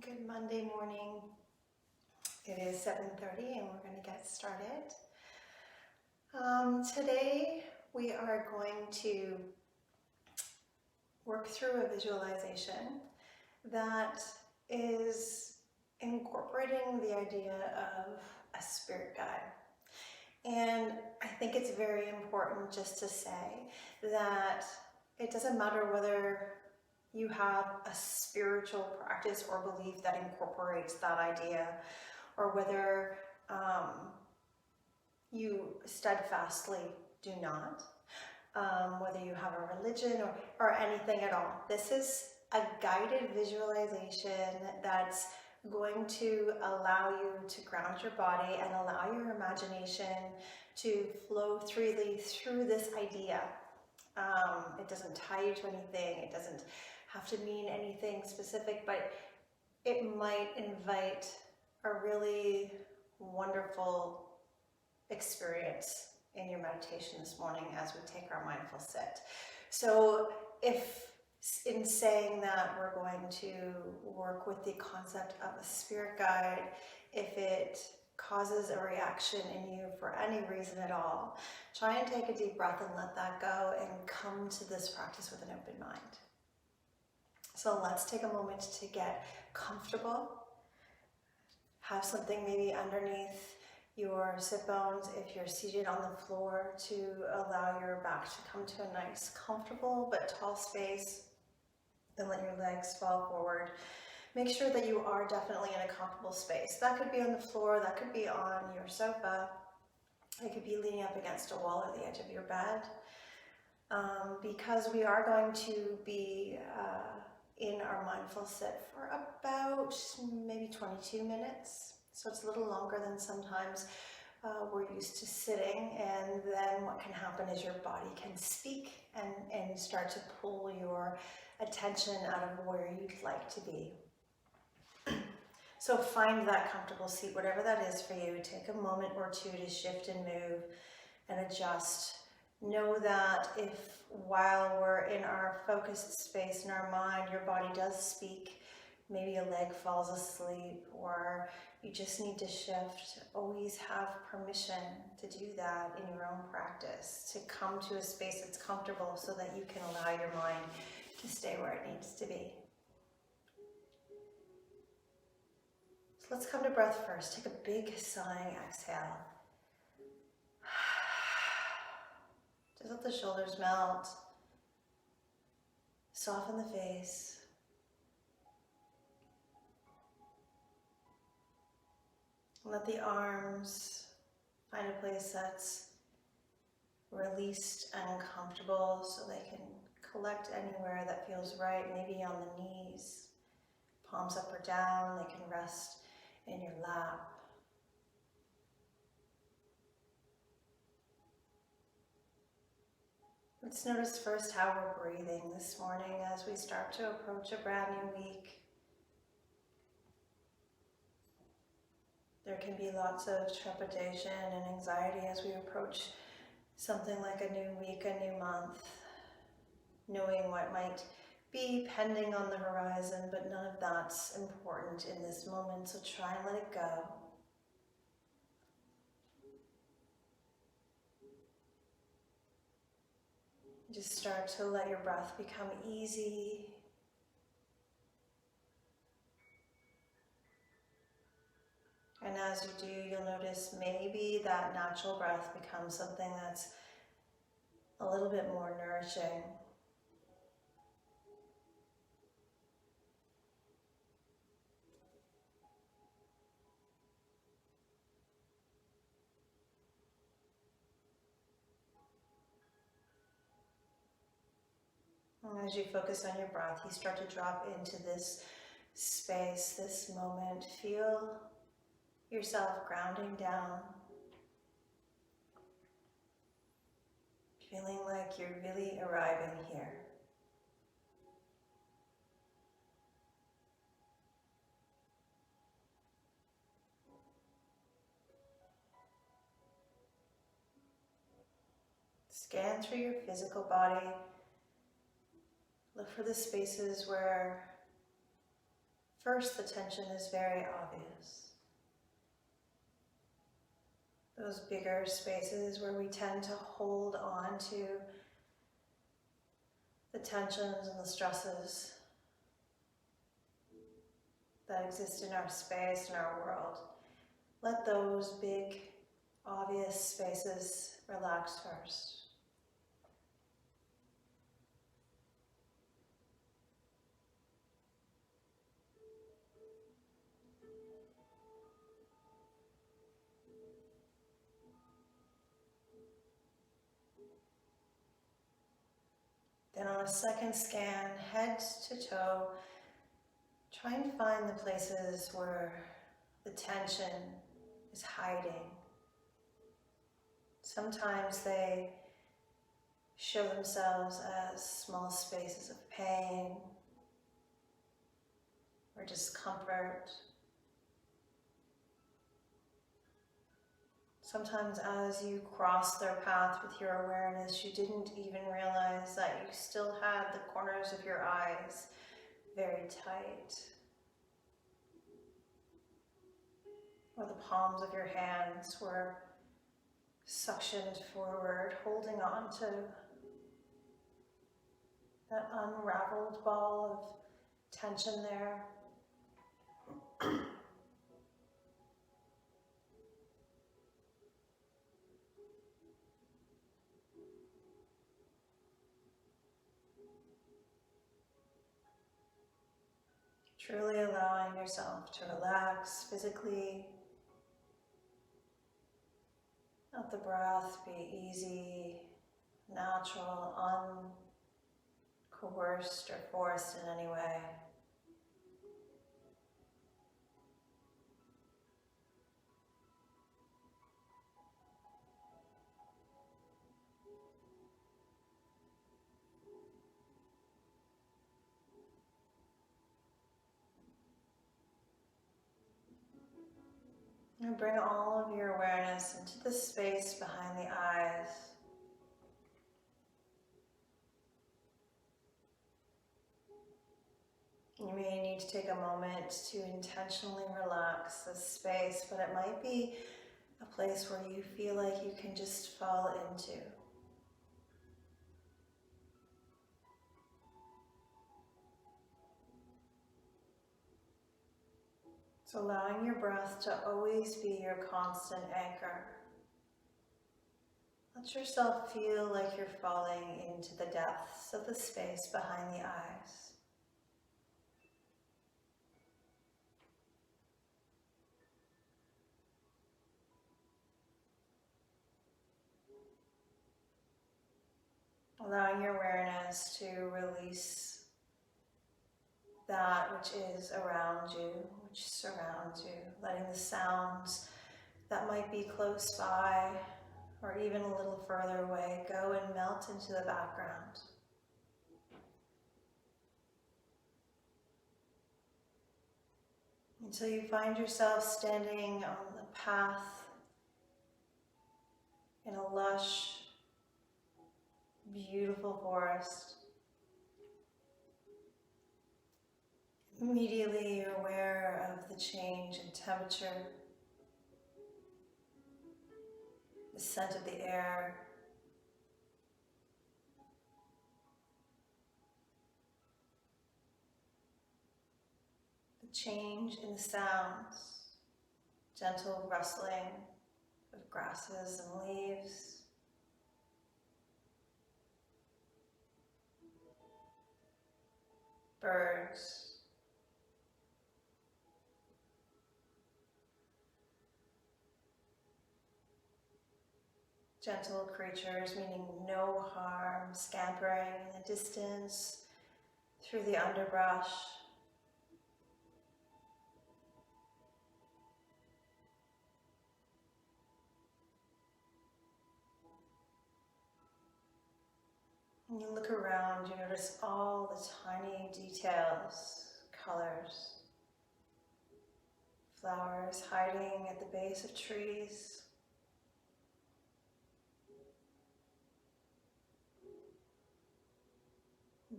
Good Monday morning. It is 7:30 and we're going to get started. Today we are going to work through a visualization that is incorporating the idea of a spirit guide. And I think it's very important just to say that it doesn't matter whether you have a spiritual practice or belief that incorporates that idea, or whether you steadfastly do not, whether you have a religion or anything at all. This is a guided visualization that's going to allow you to ground your body and allow your imagination to flow freely through this idea. It doesn't tie you to anything, it doesn't have to mean anything specific, but it might invite a really wonderful experience in your meditation this morning as we take our mindful sit. So if in saying that we're going to work with the concept of a spirit guide, if it causes a reaction in you for any reason at all, try and take a deep breath and let that go and come to this practice with an open mind. So let's take a moment to get comfortable. Have something maybe underneath your sit bones if you're seated on the floor to allow your back to come to a nice, comfortable but tall space. Then let your legs fall forward. Make sure that you are definitely in a comfortable space. That could be on the floor, that could be on your sofa, it could be leaning up against a wall or the edge of your bed. Because we are going to be in our mindful sit for about maybe 22 minutes. So it's a little longer than sometimes we're used to sitting, and then what can happen is your body can speak and start to pull your attention out of where you'd like to be. So find that comfortable seat, whatever that is for you. Take a moment or two to shift and move and adjust. Know that if while we're in our focused space in our mind, your body does speak, maybe a leg falls asleep or you just need to shift, always have permission to do that in your own practice, to come to a space that's comfortable so that you can allow your mind to stay where it needs to be. So let's come to breath first. Take a big sighing exhale. Just let the shoulders melt. Soften the face. Let the arms find a place that's released and comfortable so they can collect anywhere that feels right, maybe on the knees. Palms up or down, they can rest in your lap. Let's notice first how we're breathing this morning as we start to approach a brand new week. There can be lots of trepidation and anxiety as we approach something like a new week, a new month, knowing what might be pending on the horizon, but none of that's important in this moment, so try and let it go. Just start to let your breath become easy. And as you do, you'll notice maybe that natural breath becomes something that's a little bit more nourishing. And as you focus on your breath, you start to drop into this space, this moment. Feel yourself grounding down. Feeling like you're really arriving here. Scan through your physical body. Look for the spaces where first the tension is very obvious. Those bigger spaces where we tend to hold on to the tensions and the stresses that exist in our space and our world. Let those big, obvious spaces relax first. Then on a second scan, head to toe, try and find the places where the tension is hiding. Sometimes they show themselves as small spaces of pain or discomfort. Sometimes as you cross their path with your awareness, you didn't even realize that you still had the corners of your eyes very tight, or the palms of your hands were suctioned forward, holding on to that unraveled ball of tension there. Truly allowing yourself to relax physically. Let the breath be easy, natural, uncoerced or forced in any way. And bring all of your awareness into the space behind the eyes. You may need to take a moment to intentionally relax this space, but it might be a place where you feel like you can just fall into. So allowing your breath to always be your constant anchor. Let yourself feel like you're falling into the depths of the space behind the eyes. Allowing your awareness to release that which is around you, which surrounds you, letting the sounds that might be close by or even a little further away go and melt into the background. Until you find yourself standing on the path in a lush, beautiful forest. Immediately you're aware of the change in temperature, the scent of the air, the change in the sounds, gentle rustling of grasses and leaves, birds, gentle creatures, meaning no harm, scampering in the distance through the underbrush. When you look around, you notice all the tiny details, colors, flowers hiding at the base of trees,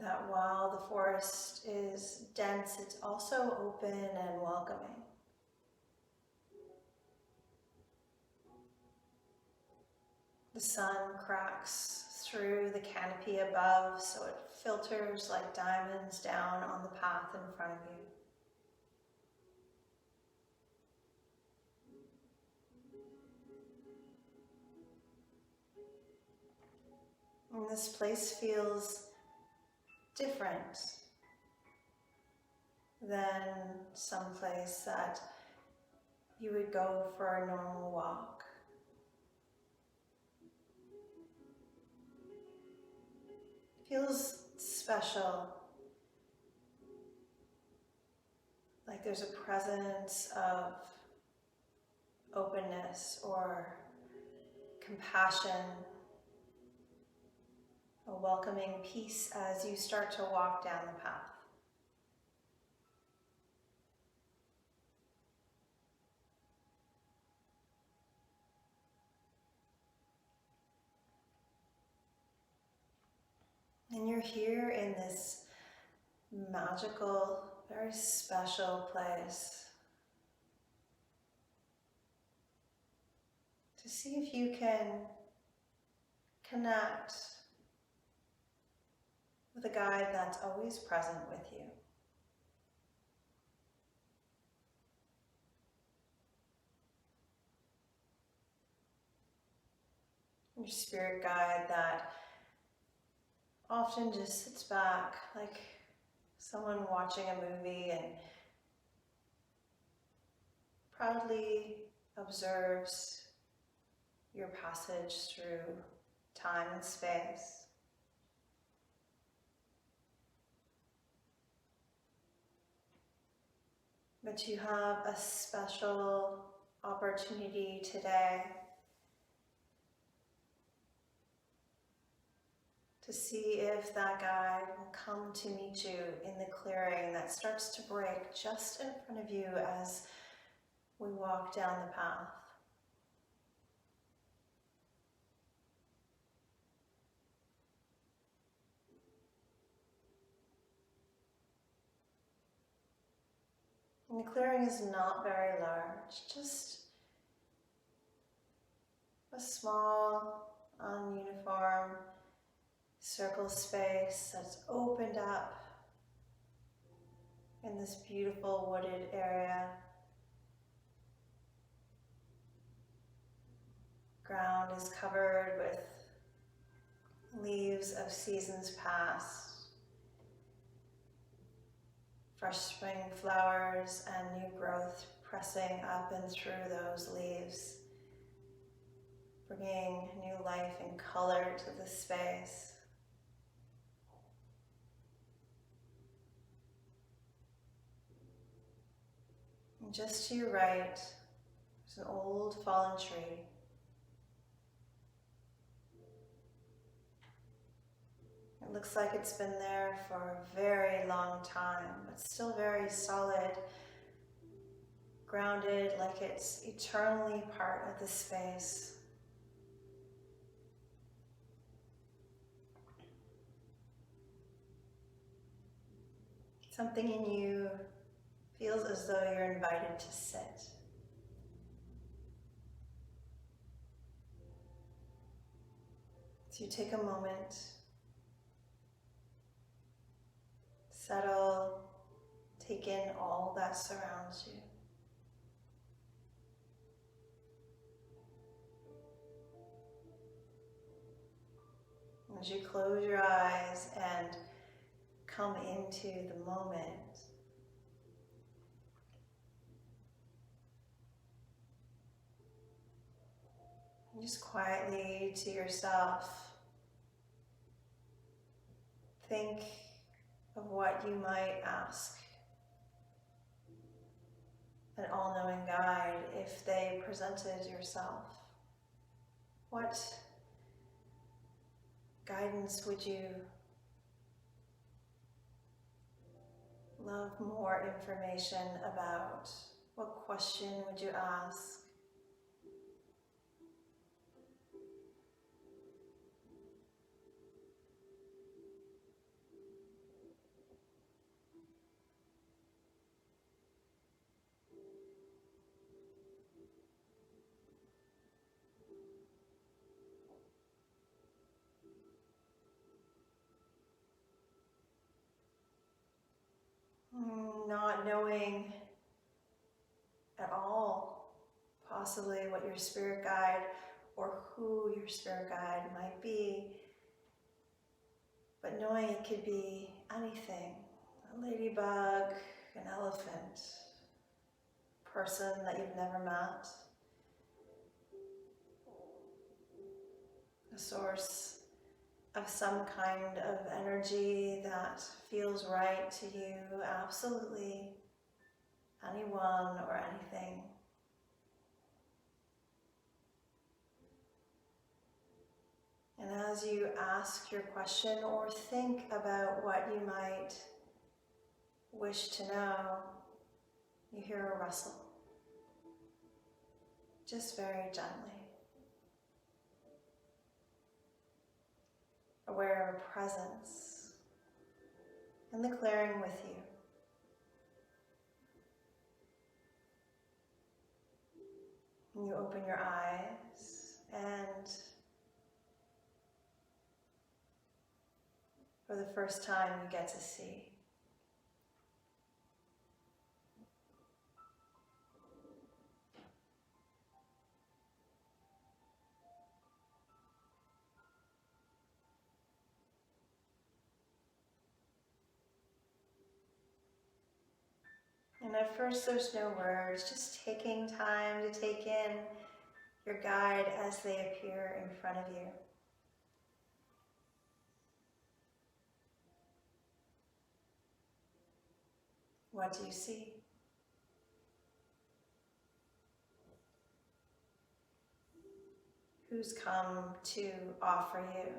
that while the forest is dense, it's also open and welcoming. The sun cracks through the canopy above, so it filters like diamonds down on the path in front of you. And this place feels different than some place that you would go for a normal walk. It feels special, like there's a presence of openness or compassion, a welcoming peace as you start to walk down the path. And you're here in this magical, very special place to see if you can connect with a guide that's always present with you. Your spirit guide that often just sits back like someone watching a movie and proudly observes your passage through time and space. But you have a special opportunity today to see if that guide will come to meet you in the clearing that starts to break just in front of you as we walk down the path. And the clearing is not very large, just a small, ununiform circle space that's opened up in this beautiful wooded area. Ground is covered with leaves of seasons past, fresh spring flowers and new growth pressing up and through those leaves, bringing new life and color to the space. And just to your right, there's an old fallen tree. It looks like it's been there for a very long time, but still very solid, grounded, like it's eternally part of the space. Something in you feels as though you're invited to sit. So you take a moment, settle, take in all that surrounds you. As you close your eyes and come into the moment, just quietly to yourself, think of what you might ask an all-knowing guide if they presented yourself. What guidance would you love more information about? What question would you ask? not knowing at all possibly what your spirit guide or who your spirit guide might be, but knowing it could be anything: a ladybug, an elephant, a person that you've never met, a source of some kind of energy that feels right to you, absolutely anyone or anything. And as you ask your question or think about what you might wish to know, you hear a rustle, just very gently. Aware of a presence in the clearing with you. And you open your eyes, and for the first time you get to see. And at first there's no words, just taking time to take in your guide as they appear in front of you. What do you see? Who's come to offer you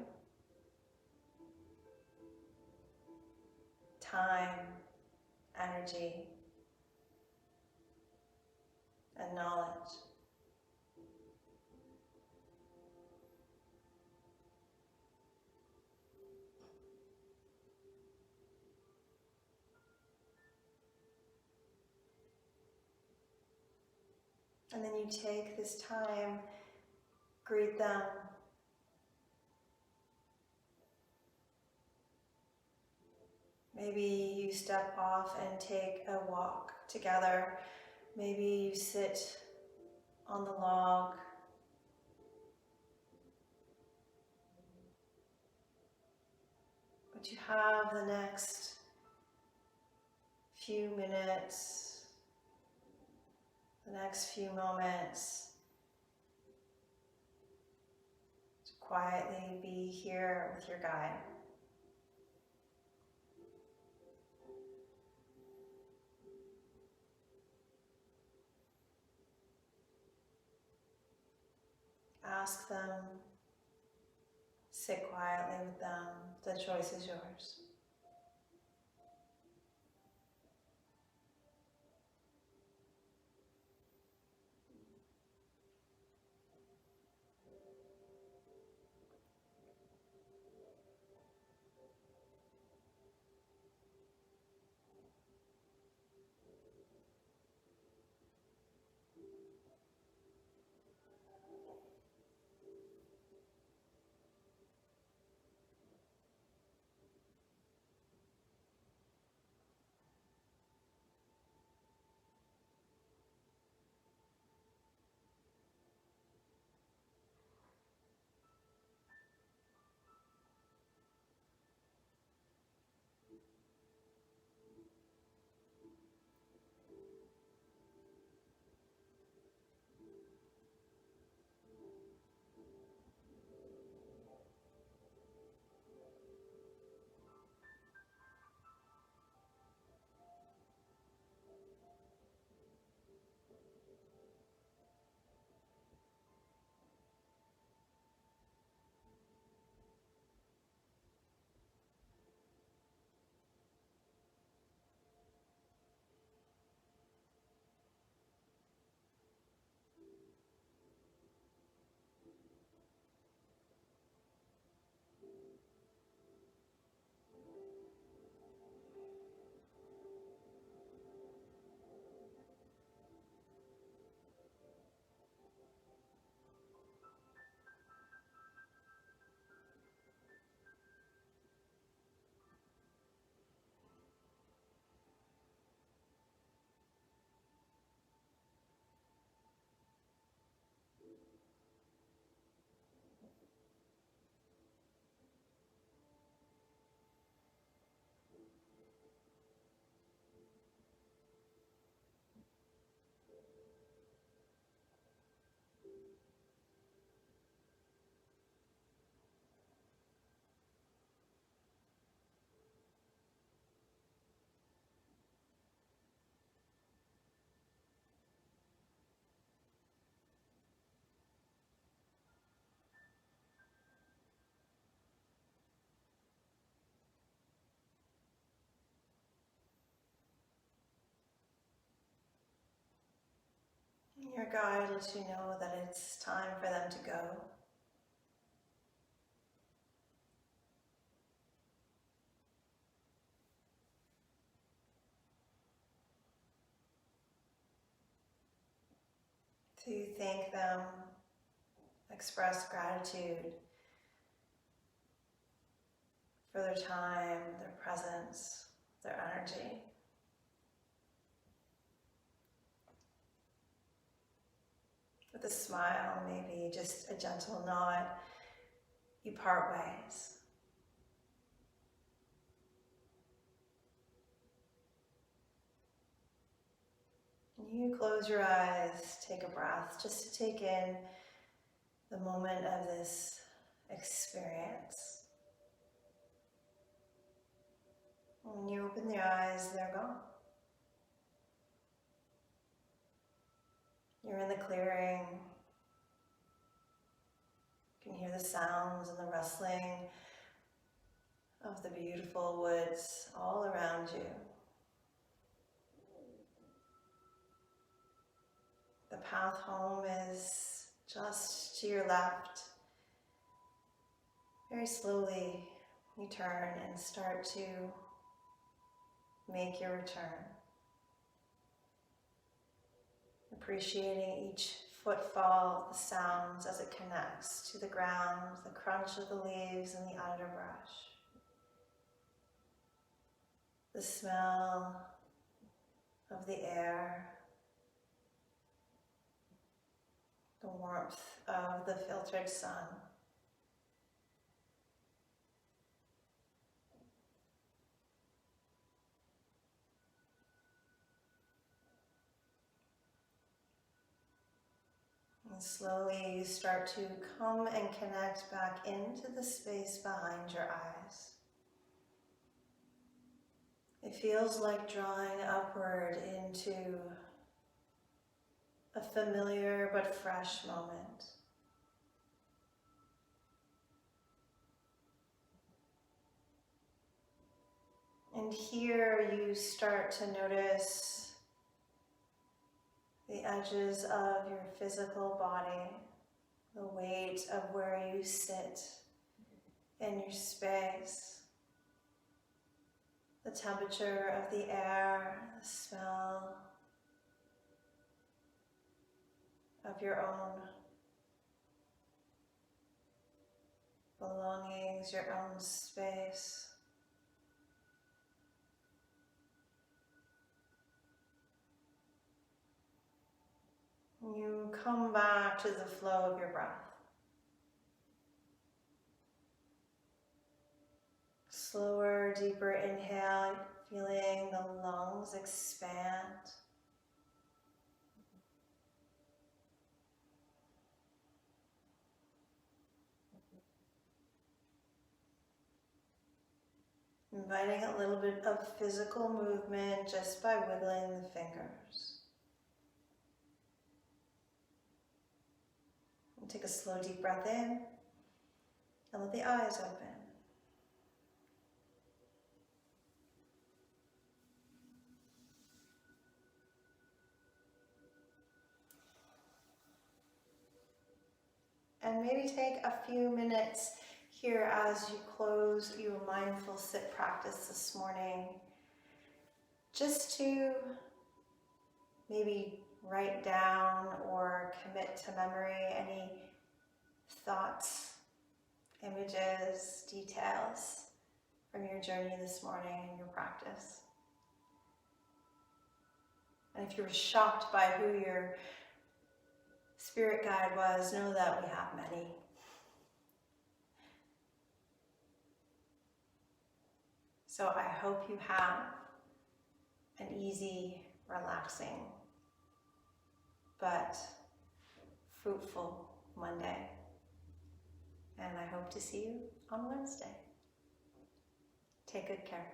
time, energy, and knowledge? And then you take this time, greet them, maybe you step off and take a walk together. Maybe you sit on the log. But you have the next few minutes, the next few moments to quietly be here with your guide. Ask them, sit quietly with them, the choice is yours. Spirit guide lets you know that it's time for them to go. To thank them, express gratitude for their time, their presence, their energy. With a smile, maybe just a gentle nod, you part ways. You close your eyes, take a breath, just to take in the moment of this experience. When you open your eyes, they're gone. You're in the clearing. You can hear the sounds and the rustling of the beautiful woods all around you. The path home is just to your left. Very slowly, you turn and start to make your return. Appreciating each footfall, the sounds as it connects to the ground, the crunch of the leaves and the underbrush. The smell of the air, the warmth of the filtered sun. And slowly you start to come and connect back into the space behind your eyes. It feels like drawing upward into a familiar but fresh moment. And here you start to notice the edges of your physical body, the weight of where you sit in your space, the temperature of the air, the smell of your own belongings, your own space. You come back to the flow of your breath. Slower, deeper inhale, feeling the lungs expand. Inviting a little bit of physical movement just by wiggling the fingers. And take a slow, deep breath in and let the eyes open. And maybe take a few minutes here as you close your mindful sit practice this morning, just to maybe write down or commit to memory any thoughts, images, details from your journey this morning and your practice. And if you were shocked by who your spirit guide was, know that we have many. So I hope you have an easy, relaxing, but fruitful Monday. And I hope to see you on Wednesday. Take good care.